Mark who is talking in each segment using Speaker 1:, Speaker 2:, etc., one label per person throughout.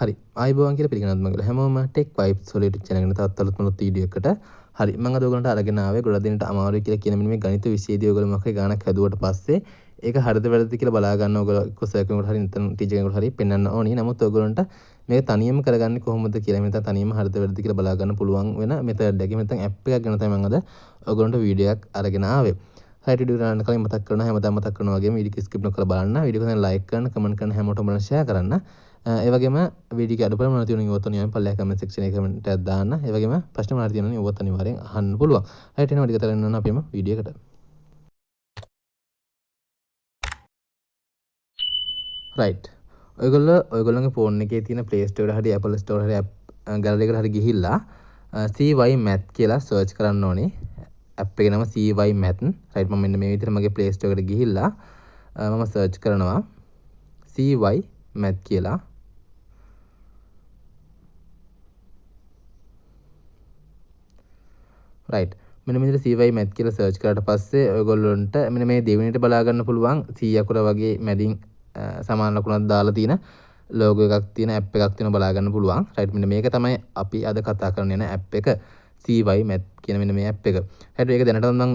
Speaker 1: හරි ආයිබෝවන් කියලා පිළිගන්නත් මම කියලා හැමෝම ටෙක් වයිබ්ස් වල YouTube channel එකට තවත් අලුත් මලුත් වීඩියෝ එකකට හරි මම අද ඔයගලන්ට අරගෙන ආවේ ගොඩක් දිනට අමාරුයි කියලා කියන මෙන්න මේ ගණිත විෂයේදී ඔයගොල්ලෝ මොකක්ද ගානක් හදුවට පස්සේ ඒක හරිද වැරදිද කියලා බලා ගන්න ඔයගොල්ලෝ එක්ක සර් කෙනෙකුට හරි නැත්නම් ටීචර් කෙනෙකුට හරි පෙන්වන්න ඕනි. නමුත් ඔයගොල්ලන්ට මේක තනියම කරගන්නේ කොහොමද කියලා මෙතන තනියම හරිද වැරදිද කියලා බලා ගන්න පුළුවන් වෙන මෙතඩ් එකක්. මෙතන ඇප් එකක් ගැන තමයි මම අද ඔයගොල්ලන්ට වීඩියෝ එකක් අරගෙන ආවේ. හරි වීඩියෝ කරන්න කලින් මතක් කරනවා හැමදාම මතක් කරනවා වගේම වීඩියෝ ස්කිප් නොකර බලන්න. වීඩියෝ එක ලයික් කරන්න, කමෙන්ට් කරන්න, හැමෝටම බලන්න ෂෙයා කරන්න. ඒ වගේම වීඩියෝ එක අඩුපාඩු මොනවද තියෙනවා ඉවත් අනිවාර්යෙන් පල්ලෙහා කමෙන්ට් සෙක්ෂන් එකේ කමෙන්ට් එකක් දාන්න. ඒ වගේම ප්‍රශ්න මොනවද තියෙනවද ඉවත් අනිවාර්යෙන් අහන්න පුළුවන්. හරියට එනවා ටික තරන්න යනවා අපිම වීඩියෝ එකට. රයිට්. ඔයගොල්ලන්ගේ ෆෝන් එකේ තියෙන Play Store එකට හරි Apple Store හරි ගැලරි එකට හරි ගිහිල්ලා cymath කියලා සර්ච් කරන්න ඕනේ. ඇප් එකේ නම cymath. රයිට් මම මෙන්න මේ විදිහට මගේ Play Store එකට ගිහිල්ලා මම සර්ච් කරනවා cymath කියලා. රයිට් මෙන්න මේ විදිහට cymath කියලා සර්ච් කරාට පස්සේ ඔයගොල්ලන්ට මෙන්න මේ දෙවෙනිට බලා ගන්න පුළුවන් 100 අකුර වගේ මැදින් සමාන ලකුණක් දාලා තියෙන ලෝගෝ එකක් තියෙන ඇප් එකක් තියෙන බලා ගන්න පුළුවන්. රයිට් මෙන්න මේක තමයි අපි අද කතා කරන්න යන ඇප් එක cymath කියන මෙන්න මේ ඇප් එක. හරියට ඒක දැනටම මම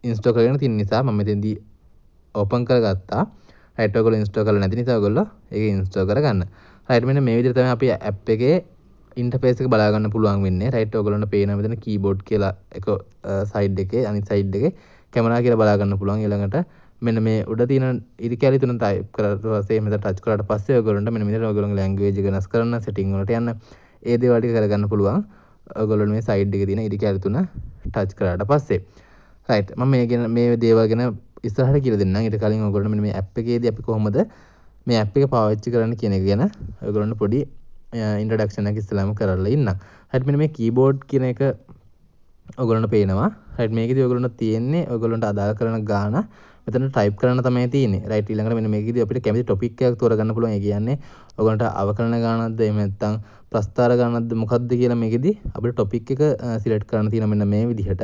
Speaker 1: ඉන්ස්ටෝල් කරගෙන තියෙන නිසා මම මෙතෙන්දී ඕපන් කරගත්තා. රයිට් ඔයගොල්ලෝ ඉන්ස්ටෝල් කරලා නැති නිසා ඔයගොල්ලෝ ඒක ඉන්ස්ටෝල් කරගන්න. රයිට් මෙන්න මේ විදිහට තමයි අපි ඇප් එකේ ඉන්ටර්ෆේස් එක බලා ගන්න පුළුවන් වෙන්නේ. රයිට් ඔයගොල්ලන්ට පේනවා මෙතන කීබෝඩ් කියලා එක සයිඩ් එකේ අනිත් සයිඩ් එකේ කැමරා කියලා බලා ගන්න පුළුවන්. ඊළඟට මෙන්න මේ උඩ තියෙන ඉරි කැලි තුන ටයිප් කරලා පස්සේ මෙතන ටච් කරාට පස්සේ ඔයගොල්ලන්ට මෙන්න මෙතන ඔයගොල්ලන්ගේ ලැන්ග්වේජ් එක වෙනස් කරන්න සෙටින් වලට යන්න ඒ දේවල් ටික කරගන්න පුළුවන්. ඔයගොල්ලන්ට මේ සයිඩ් එකේ තියෙන ඉරි කැලි තුන ටච් කරාට පස්සේ. රයිට් මම මේ දේවල් ගැන ඉස්සරහට කියලා දෙන්නම්. ඊට කලින් ඔයගොල්ලන්ට මෙන්න මේ ඇප් එකේදී අපි කොහොමද මේ ඇප් එක පාවිච්චි කරන්න කියන එක ගැන ඔයගොල්ලන්ට පොඩි ඉන්ට්‍රොඩක්ෂන් එකක් ඉස්සෙල්ලාම කරලා ඉන්නම්. හරියට මෙන්න මේ කීබෝඩ් කියන එක ඔයගොල්ලන්ට පේනවා. රයිට් මේකේදී ඔයගොල්ලන්ට තියෙන්නේ ඔයගොල්ලන්ට අදාළ කරන ගාන මෙතන ටයිප් කරන්න තමයි තියෙන්නේ. රයිට් ඊළඟට මෙන්න මේකේදී අපිට කැමති ටොපික් එකක් තෝරගන්න පුළුවන්. ඒ කියන්නේ ඔයගොල්ලන්ට අවකලන ගානක්ද එහෙම නැත්නම් ප්‍රස්තාර ගානක්ද මොකක්ද කියලා මේකේදී අපිට ටොපික් එක සිලෙක්ට් කරන්න තියෙනවා මෙන්න මේ විදිහට.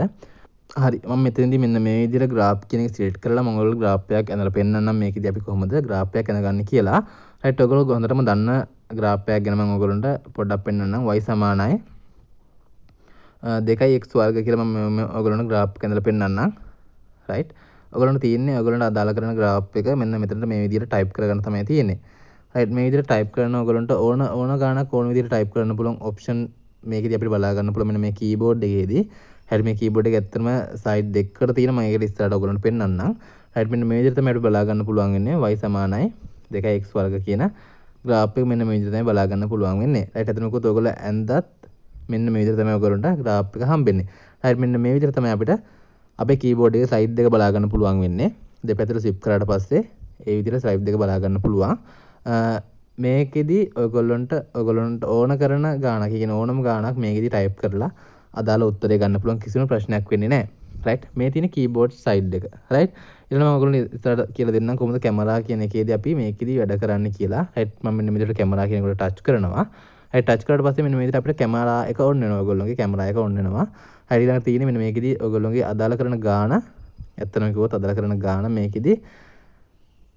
Speaker 1: හරි මම මෙතනදී මෙන්න මේ විදිහට graph කියන එක සිලෙක්ට් කරලා මම ඔයගොල්ලෝ graph එකක් ඇඳලා පෙන්නන්නම් මේකේදී අපි කොහොමද graph එකක් ඇඳගන්නේ කියලා. රයිට් ඔයගොල්ලෝ හොඳටම දන්න graph එකක් ගැන මම ඔයගොල්ලන්ට පොඩ්ඩක් පෙන්නන්නම්. y සමානයි 2x වර්ග කියලා මම ඔයගොල්ලන්ට graph එක ඇඳලා පෙන්නන්නම්. රයිට් ඔයගොල්ලන්ට තියෙන්නේ ඔයගොල්ලන්ට අදාළ කරන graph එක මෙන්න මෙතනට මේ විදිහට type කරගන්න තමයි තියෙන්නේ. රයිට් මේ විදිහට type කරන ඔයගොල්ලන්ට ඕන ගානක් ඕන විදිහට type කරන්න පුළුවන් option මේකේදී අපිට බලා ගන්න පුළුවන් මෙන්න මේ keyboard එකේදී. හරි මේ keyboard එක ඇත්තටම side දෙකකට තියෙනවා. මම ඒකට ඉස්සරහට ඔයගොල්ලන්ට පෙන්නන්නම්. රයිට් මෙන්න මේ විදිහට තමයි අපිට බලා ගන්න පුළුවන් වෙන්නේ y සමානයි 2x වර්ග කියන graph එක මෙන්න මේ විදිහට තමයි බලා ගන්න පුළුවන් වෙන්නේ. රයිට් එතනකොත් ඔයගොල්ලෝ ඇඳත් මෙන්න මේ විදිහට තමයි ඔයගොල්ලන්ට graph එක හම්බෙන්නේ. රයිට් මෙන්න මේ විදිහට තමයි අපිට අපේ keyboard එකේ side දෙක බලා ගන්න පුළුවන් වෙන්නේ. දෙපැත්තට swipe කරාට පස්සේ ඒ විදිහට swipe දෙක බලා ගන්න පුළුවන්. මේකෙදි ඔයගොල්ලන්ට ඕන කරන ගානක් කියන ඕනම ගානක් මේකෙදි type කරලා අදාළ උත්තරේ ගන්න පුළුවන්. කිසිම ප්‍රශ්නයක් වෙන්නේ නැහැ. රයිට් මේ තියෙන keyboard side එක. රයිට් ඊළඟට මම ඔයගොල්ලන්ට ඉස්සරහට කියලා දෙන්නම් කොහොමද කැමරා කියන එකේදී අපි මේකෙදි වැඩ කරන්නේ කියලා. රයිට් මම මෙන්න මේ විදිහට කැමරා කියන එකට touch කරනවා. හරි ටච් කරාට පස්සේ මෙන්න මේ විදිහට අපිට කැමරා එක ඔන් වෙනවා. ඔයගොල්ලෝගේ කැමරා එක ඔන් වෙනවා. හරි ඊළඟට තියෙන්නේ මෙන්න මේකෙදි ඔයගොල්ලෝගේ අදාළ කරන ගාන ඇත්තටම කිව්වොත් අදාළ කරන ගාන මේකෙදි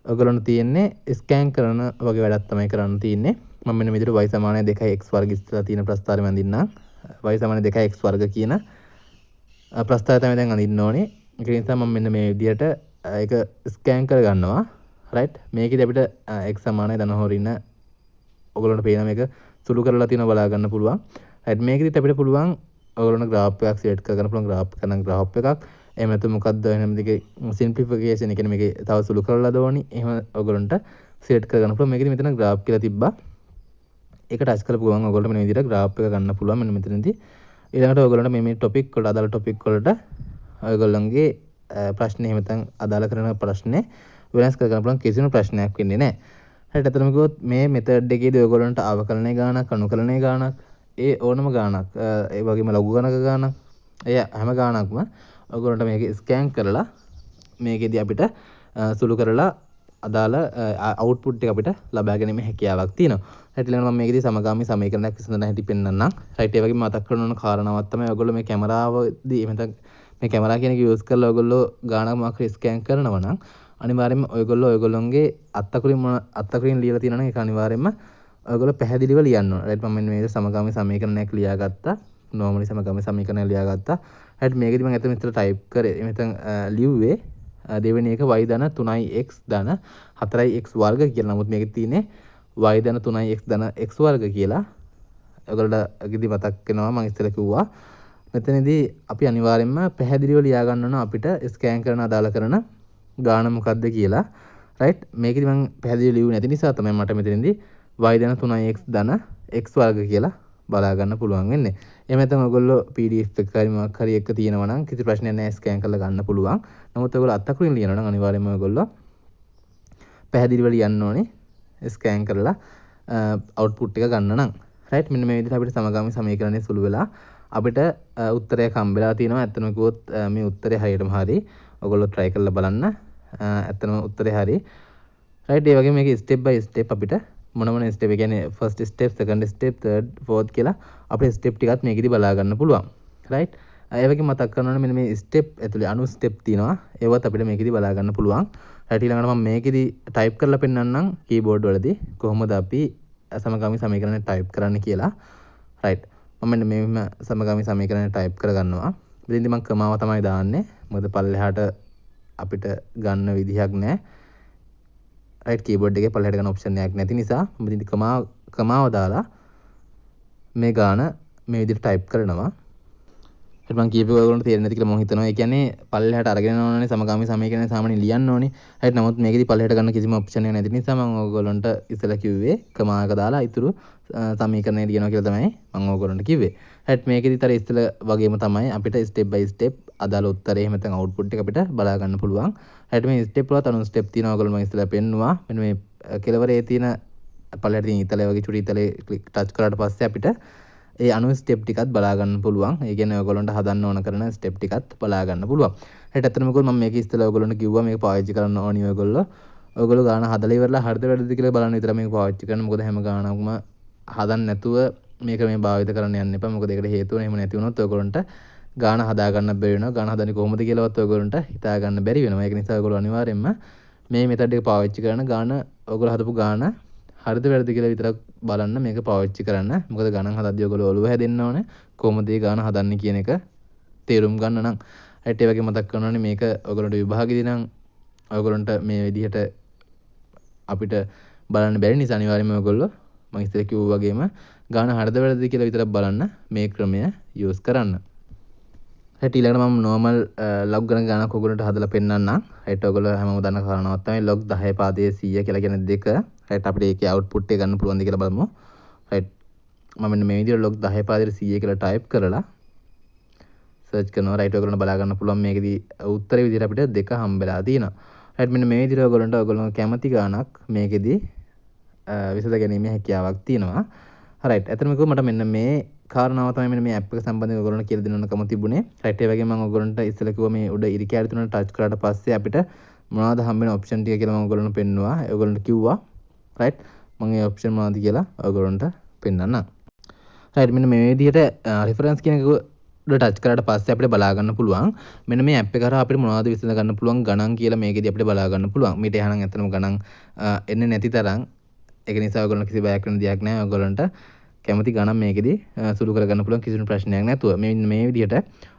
Speaker 1: ඔයගොල්ලන්ට තියෙන්නේ ස්කෑන් කරන වගේ වැඩක් තමයි කරන්න තියෙන්නේ. මම මෙන්න මේ විදිහට y සමානයි 2x වර්ග ඉස්සලා තියෙන ප්‍රස්තාරය මම අඳින්නම්. y සමානයි 2x වර්ග කියන ප්‍රස්තාරය තමයි දැන් අඳින්න ඕනේ. ඒක නිසා මම මෙන්න මේ විදිහට ඒක ස්කෑන් කර ගන්නවා. රයිට් මේකෙදි අපිට x සමානයි ධන හොරින්න ඔයගොල්ලන්ට පේන මේක සුළු කරලා තියෙනවා බලා ගන්න පුළුවන්. රයිට් මේකෙදිත් අපිට පුළුවන් ඔයගොල්ලන්ට graph එකක් select කරගන්න පුළුවන්. graph එක නම් graph එකක්. එහෙම නැත්නම් මොකක්ද එහෙනම් මේකේ simplification කියන්නේ මේකේ තව සුළු කරලා දවෝනි. එහෙම ඔයගොල්ලන්ට select කරගන්න පුළුවන්. මේකෙදි මෙතන graph කියලා තිබ්බා. ඒක ටච් කරලා පුළුවන් ඔයගොල්ලන්ට මෙන්න විදිහට graph එක ගන්න පුළුවන්. මෙන්න මෙතනදී ඊළඟට ඔයගොල්ලන්ට මේ topic වලට අදාළ topic වලට ඔයගොල්ලන්ගේ ප්‍රශ්නේ එහෙම නැත්නම් අදාළ කරන ප්‍රශ්නේ වෙනස් කරගන්න පුළුවන්. කිසිම ප්‍රශ්නයක් වෙන්නේ නැහැ. හරියට අතනම කිව්වොත් මේ මෙතඩ් එකේදී ඔයගොල්ලන්ට අවකලනයේ ගානක් අනුකලනයේ ගානක් ඒ ඕනම ගානක් ඒ වගේම ලඝු ගණක ගානක් එය හැම ගානක්ම ඔයගොල්ලන්ට මේක ස්කෑන් කරලා මේකෙදී අපිට සුළු කරලා අදාළ අවුට්පුට් එක අපිට ලබා ගැනීමේ හැකියාවක් තියෙනවා. හරියට ඊළඟට මම මේකෙදී සමගාමී සමීකරණයක් විසඳන හැටි පෙන්නන්නම්. රයිට් ඒ වගේම මතක් කරගන්න ඕන කාරණාවක් තමයි ඔයගොල්ලෝ මේ කැමරාවදී එහෙම නැත්නම් මේ කැමරා කියන එක යූස් කරලා ඔයගොල්ලෝ ගානක් මොකක් හරි ස්කෑන් කරනවා නම් අනිවාර්යයෙන්ම ඔයගොල්ලෝගේ අත්තකුරින් ලියලා තියෙනවා නම් ඒක අනිවාර්යයෙන්ම ඔයගොල්ලෝ පැහැදිලිව ලියන්න ඕන. රයිට් මම මෙන්න මේක සමගාමී සමීකරණයක් ලියාගත්තා. normally සමගාමී සමීකරණයක් ලියාගත්තා. රයිට් මේකෙදි මම අතන මෙතන ටයිප් කරේ. මෙතන ලිව්වේ දෙවෙනි එක y ධන 3x ධන 4x වර්ග කියලා. නමුත් මේකේ තියෙන්නේ y ධන 3x ධන x වර්ග කියලා. ඔයගොල්ලෝට අගදී මතක් වෙනවා මම ඉස්සෙල්ලා කිව්වා. මෙතනදී අපි අනිවාර්යයෙන්ම පැහැදිලිව ලියා ගන්න ඕන අපිට ස්කෑන් කරන අදාළ කරන ගාන මොකක්ද කියලා. රයිට් මේකෙදි මම පැහැදිලිව ලියුවේ නැති නිසා තමයි මට මෙතනදී y ධන 3x ධන x වර්ග කියලා බලා ගන්න පුළුවන් වෙන්නේ. එහෙම නැත්නම් ඔයගොල්ලෝ PDF එක හරි මොකක් හරි එක තියෙනවා නම් කිසි ප්‍රශ්නයක් නැහැ ස්කෑන් කරලා ගන්න පුළුවන්. නමුත් ඔයගොල්ලෝ අත්අකුරින් ලියනවා නම් අනිවාර්යයෙන්ම ඔයගොල්ලෝ පැහැදිලිව ලියන්න ඕනේ ස්කෑන් කරලා අවුට්පුට් එක ගන්න නම්. රයිට් මෙන්න මේ විදිහට අපිට සමගාමී සමීකරණය සුළු වෙලා අපිට උත්තරයක් හම්බෙලා තියෙනවා. ඇත්තම කිව්වොත් මේ උත්තරේ හරියටම හරි. ඔයගොල්ලෝ try කරලා බලන්න. ඇත්තම උත්තරේ හරි. රයිට් ඒ වගේම මේක step by step අපිට මොන මොන ස්ටෙප් ඒ කියන්නේ first step second step third fourth කියලා අපේ ස්ටෙප් ටිකත් මේකෙදි බලා ගන්න පුළුවන්. රයිට් ඒ වගේ මතක් කරනවනේ මෙන්න මේ ස්ටෙප් ඇතුලේ අනු ස්ටෙප් තියෙනවා. ඒවත් අපිට මේකෙදි බලා ගන්න පුළුවන්. රයිට් ඊළඟට මම මේකෙදි ටයිප් කරලා පෙන්නන්නම් කීබෝඩ් වලදී කොහොමද අපි සමගාමී සමීකරණ ටයිප් කරන්න කියලා. රයිට් මම මෙන්න මේම සමගාමී සමීකරණ ටයිප් කරගන්නවා. මෙතෙන්දි මම කමාව තමයි දාන්නේ. මොකද පල්ලෙහාට අපිට ගන්න විදිහක් නැහැ. රයිට් කීබෝඩ් එකේ පල්ලෙහාට ගන්න ඔප්ෂන් එකක් නැති නිසා මම මෙතෙන්දි කමාව දාලා මේ ගාන මේ විදිහට ටයිප් කරනවා. ඊට මම කීප ඔයගොල්ලන්ට තේරෙන්නේ නැති කියලා මම හිතනවා. ඒ කියන්නේ පල්ලෙහාට අරගෙන යනවනේ සමගාමී සමීකරණය සාමාන්‍යයෙන් ලියන්න ඕනේ. හරියට නමුත් මේකෙදි පල්ලෙහාට ගන්න කිසිම ඔප්ෂන් එකක් නැති නිසා මම ඔයගොල්ලන්ට ඉස්සෙල්ලා කිව්වේ කමාවක දාලා ඉතුරු සමීකරණය ලියනවා කියලා තමයි මම ඔයගොල්ලන්ට කිව්වේ. හරියට මේකෙදිත් අර ඉස්සෙල්ලා වගේම තමයි අපිට ස්ටෙප් බයි ස්ටෙප් අදාළ උත්තරේ එහෙම නැත්නම් අවුට්පුට් එක අපිට බලා ගන්න පුළුවන්. හරියට මේ ස්ටෙප් වලත් අනුව ස්ටෙප් තියෙනවා ඔයගොල්ලෝ මම ඉස්සෙල්ලා පෙන්නුවා. මෙන්න මේ කෙලවරේ තියෙන පල්ලෙහාට තියෙන ඉතලේ වගේ චුටි ඉතලේ ටච් කරාට පස්සේ අපිට ඒ අනු ස්ටෙප් ටිකත් බලා ගන්න පුළුවන්. ඒ කියන්නේ ඔයගොල්ලන්ට හදන්න ඕන කරන ස්ටෙප් ටිකත් බලා ගන්න පුළුවන්. හෙට ඇත්තටම මොකද මම මේක ඉස්සෙල්ලා ඔයගොල්ලන්ට කිව්වා මේක පාවිච්චි කරන්න ඕනි ඔයගොල්ලෝ. ඔයගොල්ලෝ ගාන හදලා ඉවරලා හරිද වැරදිද කියලා බලන්න විතර මේක පාවිච්චි කරන්න. මොකද හැම ගානක්ම හදන්න නැතුව මේක මේ භාවිත කරන්න යන්න එපා. මොකද ඒකට හේතුව එහෙම නැති වුණොත් ඔයගොල්ලන්ට ගාන හදා ගන්න බැරි වෙනවා. ගාන හදන්නේ කොහොමද කියලාවත් ඔයගොල්ලන්ට හිතා ගන්න බැරි වෙනවා. ඒක නිසා ඔයගොල්ලෝ අනිවාර්යයෙන්ම මේ මෙතඩ් එක පාවිච්චි කරන ගාන ඔයගොල්ලෝ හදපු ගාන හරිද වැරදිද කියලා විතරක් බලන්න මේක පාවිච්චි කරන්න. මොකද ගණන් හදද්දී ඔයගොල්ලෝ ඔළුව හැදෙන්න ඕනේ. කොහොමද මේ ගාන හදන්නේ කියන එක තේරුම් ගන්න නම්. හරියට ඒ වගේ මතක් කරනවානේ මේක ඔයගොල්ලන්ට විභාගෙදී නම් ඔයගොල්ලන්ට මේ විදිහට අපිට බලන්න බැරි නිසා අනිවාර්යයෙන්ම ඔයගොල්ලෝ මම ඉස්සෙල්ලා කිව්වා වගේම ගාන හරිද වැරදිද කියලා විතරක් බලන්න මේ ක්‍රමය යූස් කරන්න. හරියට ඊළඟට මම normal log ගණනක් ඔයගොල්ලන්ට හදලා පෙන්නන්නම්. හරියට ඔයගොල්ලෝ හැමෝම දන්න කාරණාවක් තමයි log 10 පාදයේ 100 කියලා කියන දෙක. රයිට් අපිට ඒකේ අවුට්පුට් එක ගන්න පුළුවන්ද කියලා බලමු. රයිට් මම මෙන්න මේ විදිහට log 10 පාදයට 100 කියලා ටයිප් කරලා සර්ච් කරනවා. රයිට් ඔයගොල්ලන්ට බලා ගන්න පුළුවන් මේකෙදි උත්තරේ විදිහට අපිට දෙක හම්බෙලා තියෙනවා. රයිට් මෙන්න මේ විදිහට ඔයගොල්ලෝ කැමති ගානක් මේකෙදි විසඳ ගැනීමේ හැකියාවක් තියෙනවා. රයිට් එතනම කිව්ව මට මෙන්න මේ කාරණාව තමයි මෙන්න මේ ඇප් එක සම්බන්ධව ඔයගොල්ලන්ට කියලා දෙන්න ඕනකම තිබුණේ. රයිට් ඒ වගේම මම ඔයගොල්ලන්ට ඉස්සෙල්ලා කිව්වා මේ උඩ ඉරි කැරි තුනට ටච් කරාට පස්සේ අපිට මොනවද හම්බෙන ඔප්ෂන් ටික කියලා මම ඔයගොල්ලන්ට පෙන්නුවා. ඔයගොල්ලන්ට කිව්වා රයිට් මම ඒ ඔප්ෂන් මොනවද කියලා ඔයගොල්ලන්ට පෙන්නන්නම්. රයිට් මෙන්න මේ විදිහට රෙෆරන්ස් කියන එක උඩ ටච් කරාට පස්සේ අපිට බලා ගන්න පුළුවන් මෙන්න මේ ඇප් එක කරා අපිට මොනවද විසඳ ගන්න පුළුවන් ගණන් කියලා මේකෙදි අපිට බලා ගන්න පුළුවන්. මේට එහානම් ඇත්තටම ගණන් එන්නේ නැති තරම් ඒක නිසා ඔයගොල්ලන්ට කිසි බයක් වෙන දෙයක් නැහැ. ඔයගොල්ලන්ට කැමති ගණන් මේකෙදි සුළු කරගන්න පුළුවන් කිසිම ප්‍රශ්නයක් නැතුව. මේ විදිහට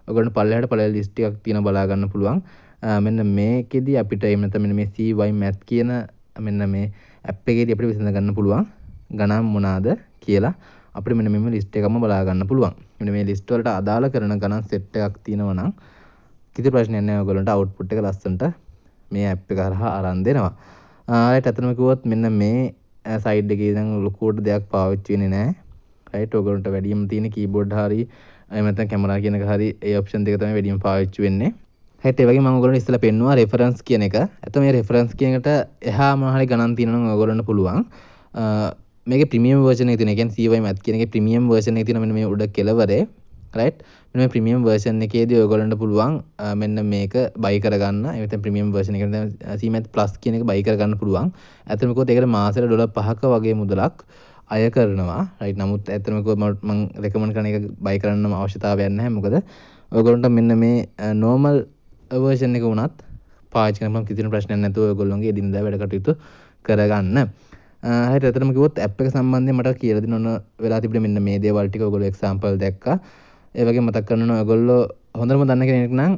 Speaker 1: ඔයගොල්ලන්ට පල්ලෙහාට පළල ලිස්ට් එකක් තියෙන බලා ගන්න පුළුවන්. මෙන්න මේකෙදි අපිට එහෙම නැත්නම් මෙන්න මේ cymath කියන මෙන්න මේ ඇප් එකේදී අපිට විසඳ ගන්න පුළුවන් ගණන් මොනවාද කියලා අපිට මෙන්න මේ ලිස්ට් එකම බලා ගන්න පුළුවන්. මෙන්න මේ ලිස්ට් වලට අදාළ කරන ගණන් සෙට් එකක් තියෙනවා නම් කිසි ප්‍රශ්නයක් නැහැ. ඔයගොල්ලන්ට අවුට්පුට් එක ලස්සනට මේ ඇප් එක හරහා අරන් දෙනවා. රයිට් අතනම කිව්වොත් මෙන්න මේ සයිඩ් එකේ ඉඳන් ලොකුවට දෙයක් පාවිච්චි වෙන්නේ නැහැ. රයිට් ඔයගොල්ලන්ට වැඩිම තියෙන කීබෝඩ් හරි එහෙම නැත්නම් කැමරා කියන එක හරි ඒ ඔප්ෂන් දෙක තමයි වැඩිම පාවිච්චි වෙන්නේ. රයිට් ඒ වගේ මම ඔයගොල්ලන්ට ඉස්සෙල්ලා පෙන්නුවා රෙෆරන්ස් කියන එක. ඇත්තම මේ රෙෆරන්ස් කියන එකට එහා මොනවා හරි ගණන් තියෙනවා නම් ඔයගොල්ලන්ට පුළුවන්. මේකේ ප්‍රීමියම් version එක තියෙන. ඒ කියන්නේ cymath කියන එකේ ප්‍රීමියම් version එක තියෙන මෙන්න මේ උඩ කෙළවරේ. රයිට් මෙන්න මේ ප්‍රීමියම් version එකේදී ඔයගොල්ලන්ට පුළුවන් මෙන්න මේක buy කරගන්න. ඒ කියන්නේ ප්‍රීමියම් version එක කියන්නේ cymath plus කියන එක buy කරගන්න පුළුවන්. ඇත්තටම කිව්වොත් ඒකට මාසෙට $5ක වගේ මුදලක් අය කරනවා. රයිට් නමුත් ඇත්තටම කිව්වොත් මම රෙකමන්ඩ් කරන එක buy කරන්නම අවශ්‍යතාවයක් නැහැ. මොකද ඔයගොල්ලන්ට මෙන්න මේ normal version එක වුණත් පාවිච්චි කරනකොට කිසිම ප්‍රශ්නයක් නැතුව ඔයගොල්ලෝගේ එදිනදා වැඩ කටයුතු කරගන්න. හරියට ඇත්තටම කිව්වොත් ඇප් එක සම්බන්ධයෙන් මට කියලා දෙන්න ඕන වෙලා තිබුණේ මෙන්න මේ දේවල් ටික ඔයගොල්ලෝ එක්සැම්පල් දැක්කා. ඒ වගේම මතක් කරන්න ඕන ඔයගොල්ලෝ හොඳටම දන්න කෙනෙක් නම්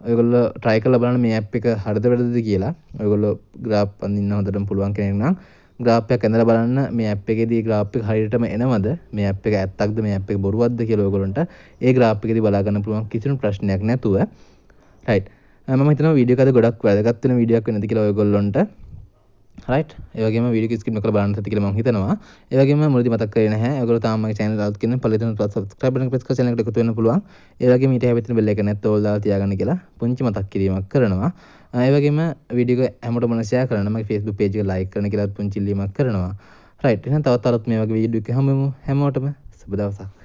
Speaker 1: ඔයගොල්ලෝ try කරලා බලන්න මේ ඇප් එක හරිද වැරදිද කියලා. ඔයගොල්ලෝ graph අඳින්න හොඳටම පුළුවන් කෙනෙක් නම් graph එකක් ඇඳලා බලන්න මේ ඇප් එකේදී graph එක හරියටම එනවද? මේ ඇප් එක ඇත්තක්ද මේ ඇප් එක බොරුවක්ද කියලා ඔයගොල්ලන්ට ඒ graph එකේදී බලා ගන්න පුළුවන් කිසිම ප්‍රශ්නයක් නැතුව. right. මම හිතනවා වීඩියෝ එක අද ගොඩක් වැදගත් වෙන වීඩියෝ එකක් වෙනද කියලා ඔයගොල්ලන්ට. right. ඒ වගේම වීඩියෝ එක ස්කිප් නොකර බලන්න ඇති කියලා මම හිතනවා. ඒ වගේම මුලදී මතක් කරේ නැහැ. ඔයගොල්ලෝ තාම මගේ channel එක අලුත් කෙනෙක් පළවෙනි subscribe button එක press කරලා channel එකට එකතු වෙන්න පුළුවන්. ඒ වගේම ඊට හැබැයි තියෙන bell එක නැත්නම් ඕල් දාලා තියාගන්න කියලා පුංචි මතක් කිරීමක් කරනවා. ඒ වගේම වීඩියෝ එක හැමෝටම share කරන්න. මගේ Facebook page එක like කරන කියලා පුංචි ඉල්ලීමක් කරනවා. right. එහෙනම් තවත් අලුත් මේ වගේ වීඩියෝ එකක් හැමෝටම සුබ දවසක්.